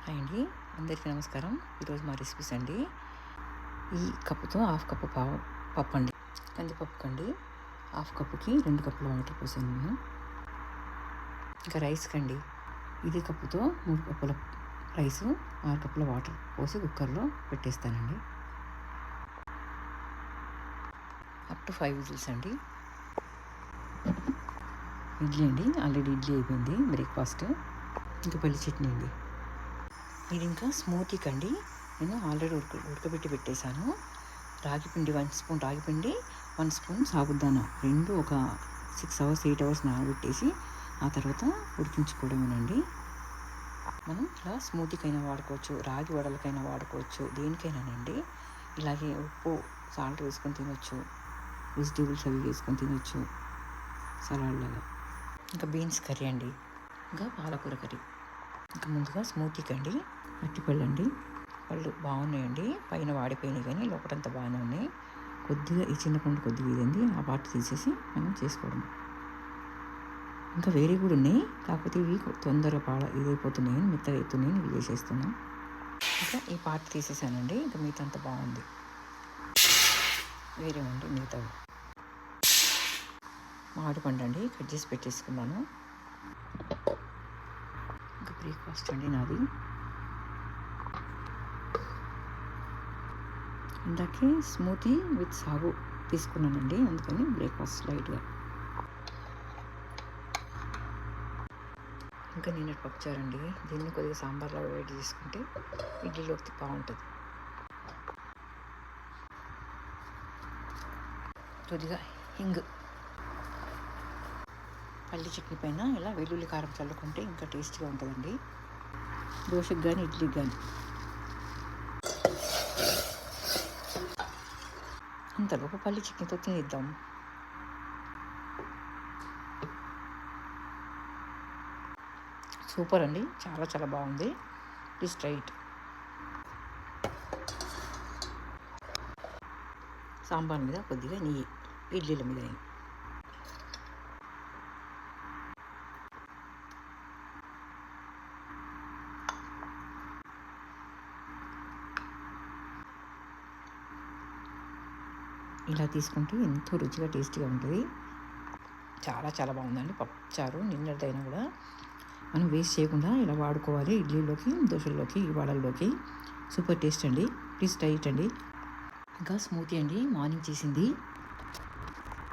Hi అండి, అందరికీ నమస్కారం. ఈరోజు మా రెసిపీస్ అండి. ఈ కప్పుతో హాఫ్ కప్పు పప్పు అండి, కందిపప్పు కండి. హాఫ్ కప్పుకి 2 కప్పుల వాటర్ పోసాను నేను. ఇంకా రైస్ కండి, ఇదే కప్పుతో 3 కప్పుల రైసు, 6 కప్పుల వాటర్ పోసి కుక్కర్లో పెట్టేస్తానండి. అప్ టు 5 విజిల్స్ అండి. ఇడ్లీ అండి, ఆల్రెడీ ఇడ్లీ అయిపోయింది బ్రేక్ఫాస్ట్. ఇంకా పల్లి చట్నీ అండి. ఇది ఇంకా స్మూతీ కండి, నేను ఆల్రెడీ ఉడకబెట్టి పెట్టేశాను. రాగి పిండి 1 స్పూన్ రాగిపిండి, 1 స్పూన్ సాబుదానా, రెండు ఒక 6 అవర్స్ 8 అవర్స్ నానబెట్టేసి ఆ తర్వాత ఉడికించుకోవడమేనండి. మనం ఇలా స్మూతీకైనా వాడుకోవచ్చు, రాగి వడలకైనా వాడుకోవచ్చు, దేనికైనానండి. ఇలాగే ఉప్పు సాల్ట్ వేసుకొని తినొచ్చు, వెజిటేబుల్స్ అవి వేసుకొని తినొచ్చు సలాడ్ లాగా. ఇంకా బీన్స్ కర్రీ అండి, ఇంకా పాలకూర కర్రీ. ఇంకా ముందుగా స్మూతీకి అండి అరటిపళ్ళు అండి. పళ్ళు బాగున్నాయండి, పైన వాడిపోయినాయి కానీ లోపలంతా బాగానే ఉన్నాయి. కొద్దిగా ఈ చిన్న పండు కొద్దిగా ఇదండి, ఆ పార్ట్ తీసేసి మనం చేసుకోవడం. ఇంకా వేరే కూడా ఉన్నాయి, కాకపోతే ఇవి తొందరగా ఇదైపోతున్నాయని, మెత్తగా అవుతున్నాయని ఇవి చేసేస్తున్నాం. ఇంకా ఈ పార్ట్ తీసేసానండి, ఇంకా మిగతా అంతా బాగుంది. వేరే ఉండి మిగతావి మామిడి పండు అండి, కట్ చేసి పెట్టేసుకున్నాను. ఇంకా బ్రేక్ఫాస్ట్ అండి నాది. ఇందాకే స్మూతీ విత్ సాగు తీసుకున్నానండి, అందుకని బ్రేక్ఫాస్ట్ లైట్గా. ఇంకా నిన్నటి పప్పుచారండి, దీన్ని కొద్దిగా సాంబార్లో వేడి చేసుకుంటే ఇడ్లీలోకి బాగుంటుంది. కొద్దిగా హింగ్, పల్లి చట్నీ పైన ఇలా వెల్లుల్లి కారం చల్లుకుంటే ఇంకా టేస్ట్గా ఉంటుందండి, దోశకు కానీ ఇడ్లీకి కానీ. ఇంతలోపు పల్లి చట్నీతో తినేద్దాం. సూపర్ అండి, చాలా చాలా బాగుంది. Please try it. సాంబార్ మీద కొద్దిగా నెయ్యి, ఇడ్లీల మీద నెయ్యి. ఇలా తీసుకుంటే ఎంతో రుచిగా టేస్టీగా ఉంటుంది. చాలా చాలా బాగుందండి పప్పుచారు. నిన్నటిదైనా కూడా మనం వేస్ట్ చేయకుండా ఇలా వాడుకోవాలి, ఇడ్లీలోకి, దోశల్లోకి, వడల్లోకి. సూపర్ టేస్ట్ అండి, ప్లీజ్ ట్రై ఇట్ అండి. ఇంకా స్మూతీ అండి, మార్నింగ్ చేసింది.